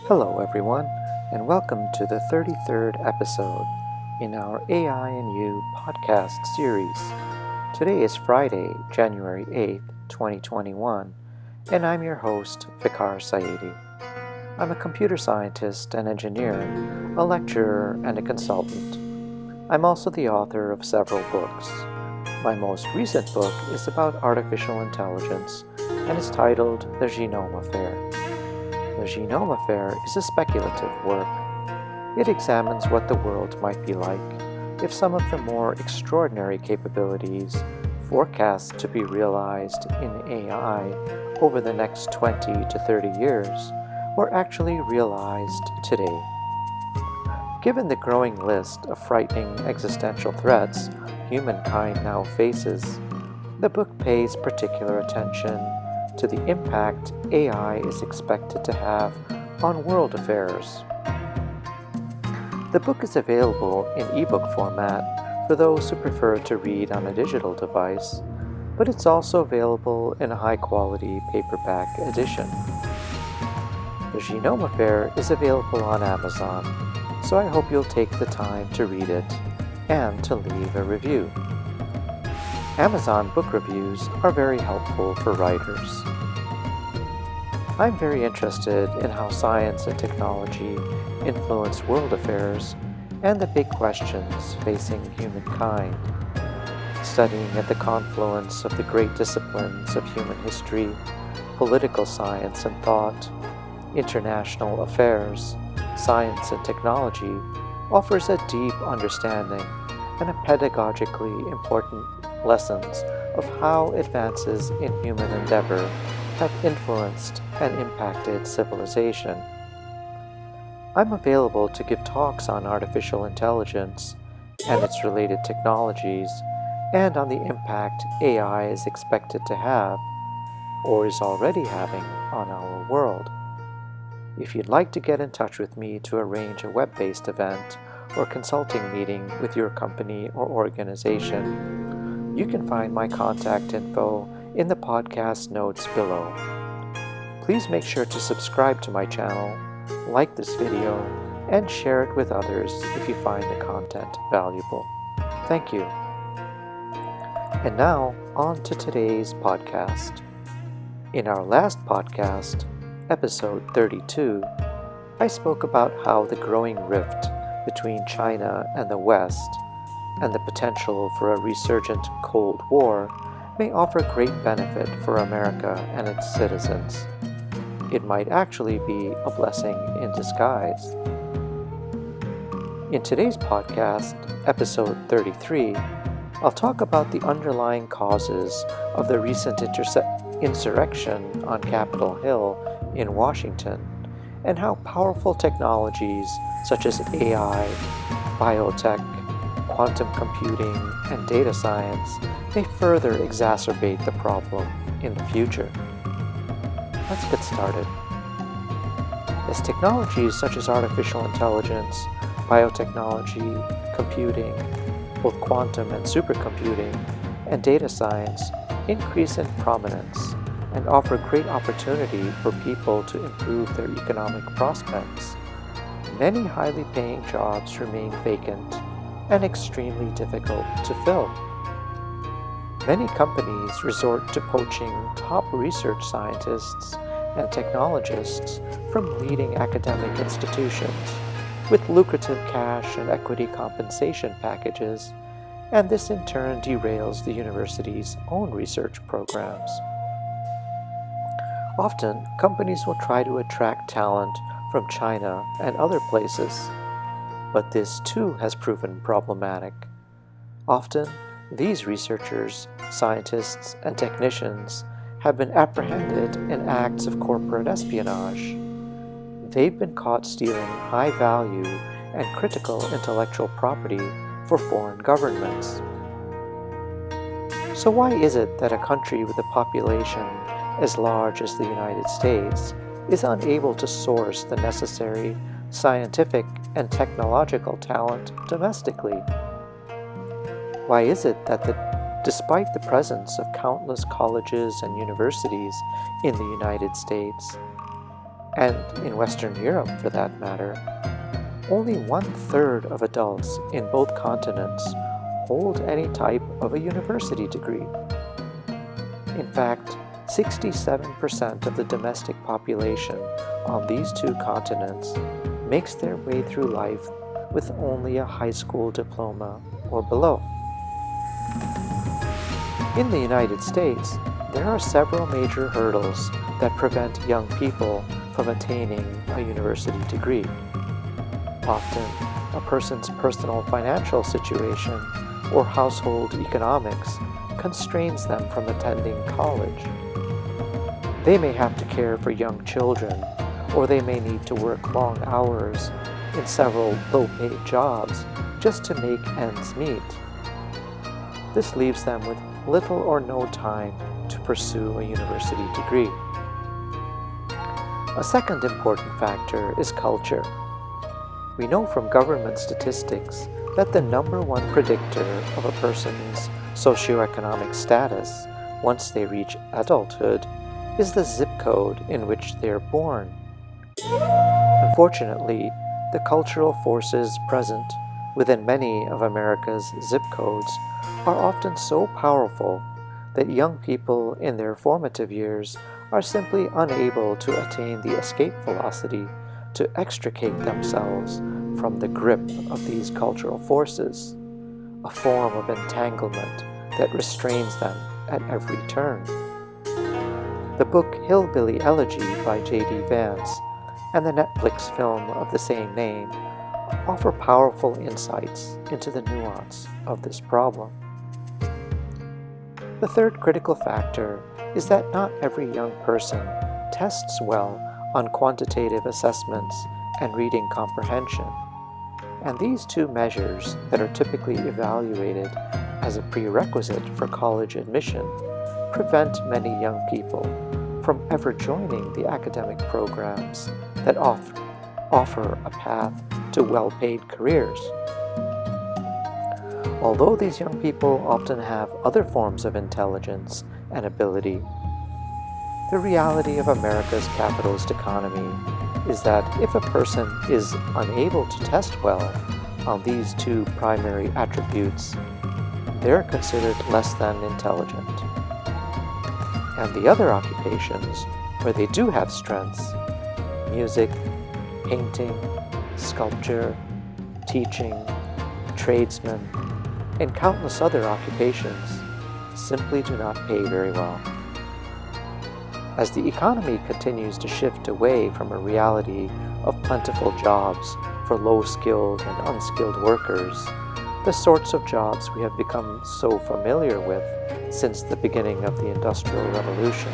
Hello, everyone, and welcome to the 33rd episode in our AI and You podcast series. Today is Friday, January 8th, 2021, and I'm your host, Vicar Saidi. I'm a computer scientist and engineer, a lecturer, and a consultant. I'm also the author of several books. My most recent book is about artificial intelligence and is titled The Genome Affair. The Genome Affair is a speculative work. It examines what the world might be like if some of the more extraordinary capabilities forecast to be realized in AI over the next 20 to 30 years were actually realized today. Given the growing list of frightening existential threats humankind now faces, the book pays particular attention to the impact AI is expected to have on world affairs. The book is available in ebook format for those who prefer to read on a digital device, but it's also available in a high-quality paperback edition. The Genome Affair is available on Amazon, so I hope you'll take the time to read it and to leave a review. Amazon book reviews are very helpful for writers. I'm very interested in how science and technology influence world affairs and the big questions facing humankind. Studying at the confluence of the great disciplines of human history, political science and thought, international affairs, science and technology offers a deep understanding and a pedagogically important lessons of how advances in human endeavor have influenced and impacted civilization. I'm available to give talks on artificial intelligence and its related technologies and on the impact AI is expected to have, or is already having, on our world. If you'd like to get in touch with me to arrange a web-based event or consulting meeting with your company or organization, you can find my contact info in the podcast notes below. Please make sure to subscribe to my channel, like this video, and share it with others if you find the content valuable. Thank you. And now, on to today's podcast. In our last podcast, episode 32, I spoke about how the growing rift between China and the West and the potential for a resurgent Cold War may offer great benefit for America and its citizens. It might actually be a blessing in disguise. In today's podcast, episode 33, I'll talk about the underlying causes of the recent insurrection on Capitol Hill in Washington and how powerful technologies such as AI, biotech, quantum computing, and data science may further exacerbate the problem in the future. Let's get started. As technologies such as artificial intelligence, biotechnology, computing, both quantum and supercomputing, and data science increase in prominence and offer great opportunity for people to improve their economic prospects, many highly paying jobs remain vacant and extremely difficult to fill. Many companies resort to poaching top research scientists and technologists from leading academic institutions with lucrative cash and equity compensation packages, and this in turn derails the university's own research programs. Often, companies will try to attract talent from China and other places, but this too has proven problematic. Often, these researchers, scientists, and technicians have been apprehended in acts of corporate espionage. They've been caught stealing high-value and critical intellectual property for foreign governments. So why is it that a country with a population as large as the United States is unable to source the necessary scientific and technological talent domestically? Why is it that despite the presence of countless colleges and universities in the United States, and in Western Europe for that matter, only 1/3 of adults in both continents hold any type of a university degree. In fact, 67% of the domestic population on these two continents makes their way through life with only a high school diploma or below. In the United States, there are several major hurdles that prevent young people from attaining a university degree. Often, a person's personal financial situation or household economics constrains them from attending college. They may have to care for young children, or they may need to work long hours in several low-paid jobs just to make ends meet. This leaves them with little or no time to pursue a university degree. A second important factor is culture. We know from government statistics that the number one predictor of a person's socioeconomic status once they reach adulthood is the zip code in which they are born. Unfortunately, the cultural forces present within many of America's zip codes are often so powerful that young people in their formative years are simply unable to attain the escape velocity to extricate themselves from the grip of these cultural forces, a form of entanglement that restrains them at every turn. The book Hillbilly Elegy by J.D. Vance and the Netflix film of the same name offer powerful insights into the nuance of this problem. The third critical factor is that not every young person tests well on quantitative assessments and reading comprehension, and these two measures that are typically evaluated as a prerequisite for college admission prevent many young people from ever joining the academic programs that offer a path to well-paid careers. Although these young people often have other forms of intelligence and ability, the reality of America's capitalist economy is that if a person is unable to test well on these two primary attributes, they're considered less than intelligent. And the other occupations where they do have strengths, music, painting, sculpture, teaching, tradesmen, and countless other occupations, simply do not pay very well. As the economy continues to shift away from a reality of plentiful jobs for low-skilled and unskilled workers, the sorts of jobs we have become so familiar with since the beginning of the Industrial Revolution,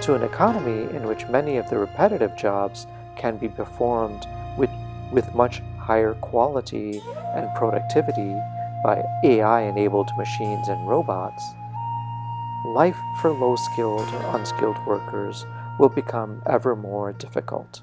to an economy in which many of the repetitive jobs can be performed with much higher quality and productivity by AI-enabled machines and robots, life for low-skilled or unskilled workers will become ever more difficult.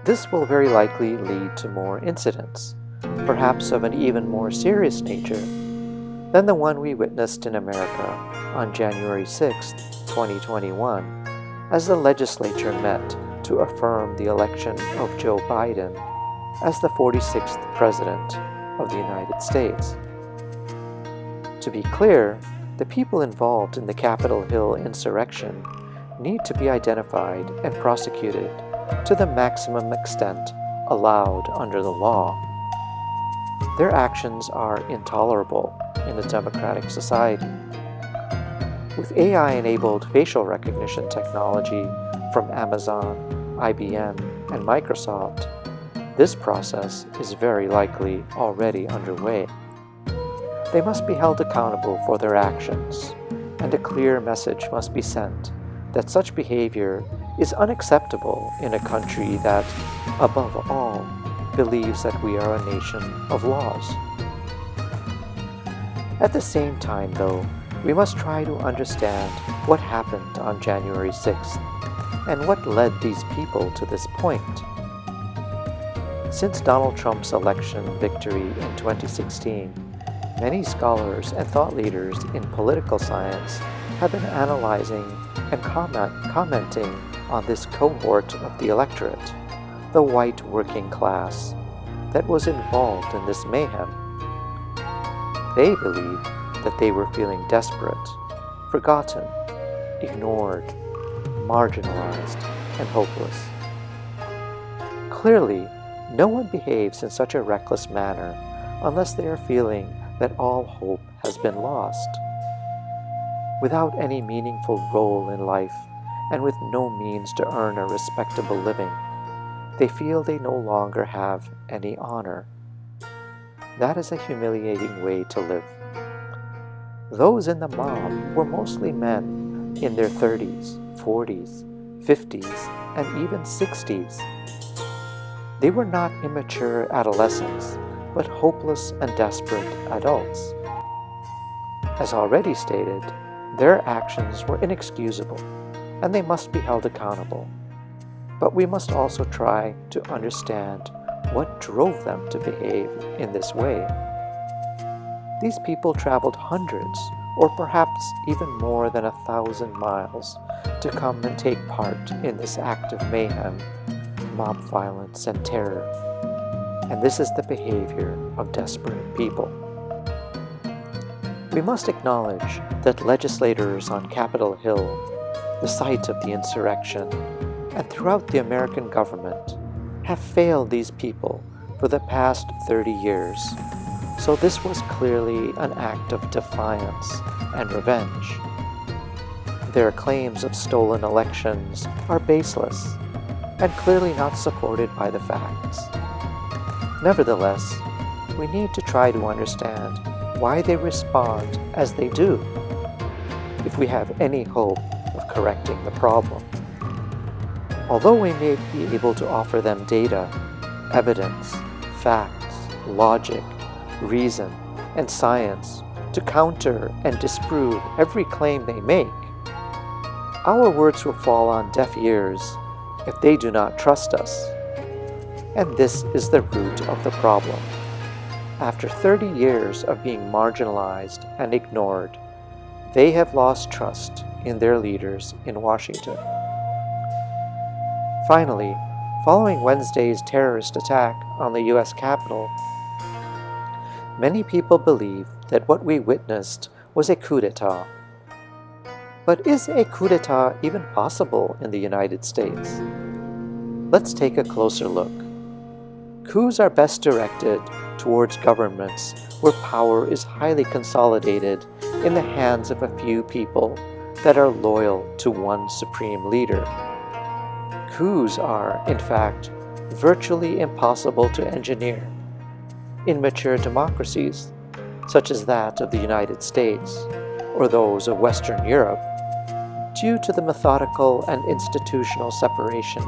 This will very likely lead to more incidents, perhaps of an even more serious nature than the one we witnessed in America on January 6, 2021, as the legislature met to affirm the election of Joe Biden as the 46th President of the United States. To be clear, the people involved in the Capitol Hill insurrection need to be identified and prosecuted to the maximum extent allowed under the law. Their actions are intolerable in a democratic society. With AI-enabled facial recognition technology from Amazon, IBM, and Microsoft, this process is very likely already underway. They must be held accountable for their actions, and a clear message must be sent that such behavior is unacceptable in a country that, above all, believes that we are a nation of laws. At the same time, though, we must try to understand what happened on January 6th and what led these people to this point. Since Donald Trump's election victory in 2016, many scholars and thought leaders in political science have been analyzing and commenting on this cohort of the electorate, the white working class, that was involved in this mayhem. They believed that they were feeling desperate, forgotten, ignored, marginalized, and hopeless. Clearly, no one behaves in such a reckless manner unless they are feeling that all hope has been lost. Without any meaningful role in life and with no means to earn a respectable living, they feel they no longer have any honor. That is a humiliating way to live. Those in the mob were mostly men in their 30s, 40s, 50s, and even 60s. They were not immature adolescents, but hopeless and desperate adults. As already stated, their actions were inexcusable, and they must be held accountable. But we must also try to understand what drove them to behave in this way. These people traveled hundreds, or perhaps even more than 1,000 miles to come and take part in this act of mayhem, mob violence, and terror. And this is the behavior of desperate people. We must acknowledge that legislators on Capitol Hill, the site of the insurrection, and throughout the American government have failed these people for the past 30 years. So this was clearly an act of defiance and revenge. Their claims of stolen elections are baseless and clearly not supported by the facts. Nevertheless, we need to try to understand why they respond as they do, if we have any hope of correcting the problem. Although we may be able to offer them data, evidence, facts, logic, reason, and science to counter and disprove every claim they make, our words will fall on deaf ears if they do not trust us. And this is the root of the problem. After 30 years of being marginalized and ignored, they have lost trust in their leaders in Washington. Finally, following Wednesday's terrorist attack on the U.S. Capitol, many people believe that what we witnessed was a coup d'etat. But is a coup d'etat even possible in the United States? Let's take a closer look. Coups are best directed towards governments where power is highly consolidated in the hands of a few people that are loyal to one supreme leader. Coups are, in fact, virtually impossible to engineer. In mature democracies, such as that of the United States or those of Western Europe, due to the methodical and institutional separation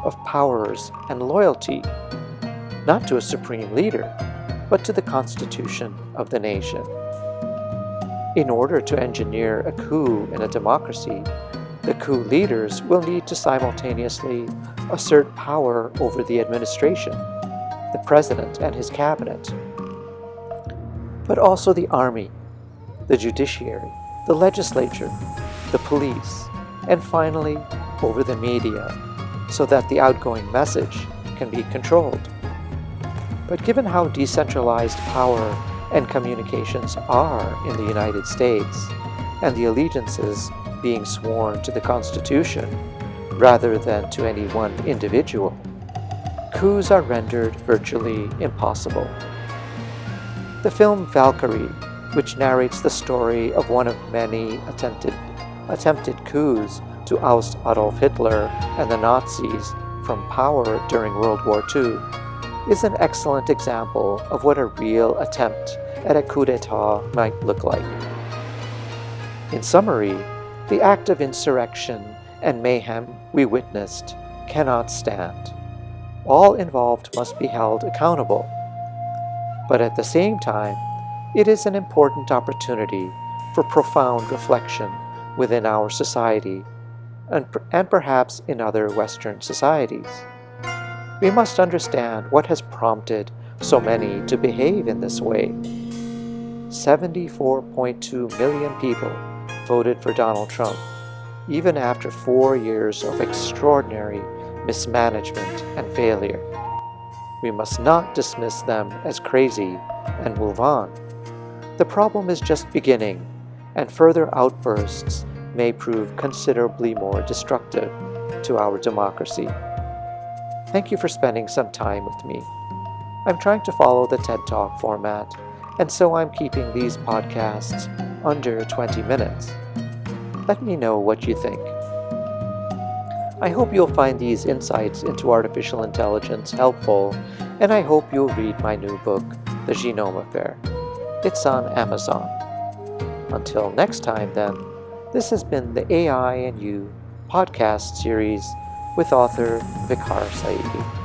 of powers and loyalty, not to a supreme leader, but to the Constitution of the nation. In order to engineer a coup in a democracy, the coup leaders will need to simultaneously assert power over the administration, the president and his cabinet, but also the army, the judiciary, the legislature, the police, and finally over the media, so that the outgoing message can be controlled. But given how decentralized power and communications are in the United States, and the allegiances being sworn to the Constitution rather than to any one individual, coups are rendered virtually impossible. The film Valkyrie, which narrates the story of one of many attempted coups to oust Adolf Hitler and the Nazis from power during World War II, is an excellent example of what a real attempt at a coup d'etat might look like. In summary, the act of insurrection and mayhem we witnessed cannot stand. All involved must be held accountable. But at the same time, it is an important opportunity for profound reflection within our society and perhaps in other Western societies. We must understand what has prompted so many to behave in this way. 74.2 million people voted for Donald Trump, even after 4 years of extraordinary mismanagement and failure. We must not dismiss them as crazy and move on. The problem is just beginning, and further outbursts may prove considerably more destructive to our democracy. Thank you for spending some time with me. I'm trying to follow the TED Talk format, and so I'm keeping these podcasts under 20 minutes. Let me know what you think. I hope you'll find these insights into artificial intelligence helpful, and I hope you'll read my new book, The Genome Affair. It's on Amazon. Until next time then, this has been the AI and You podcast series with author Vikhar Saidi.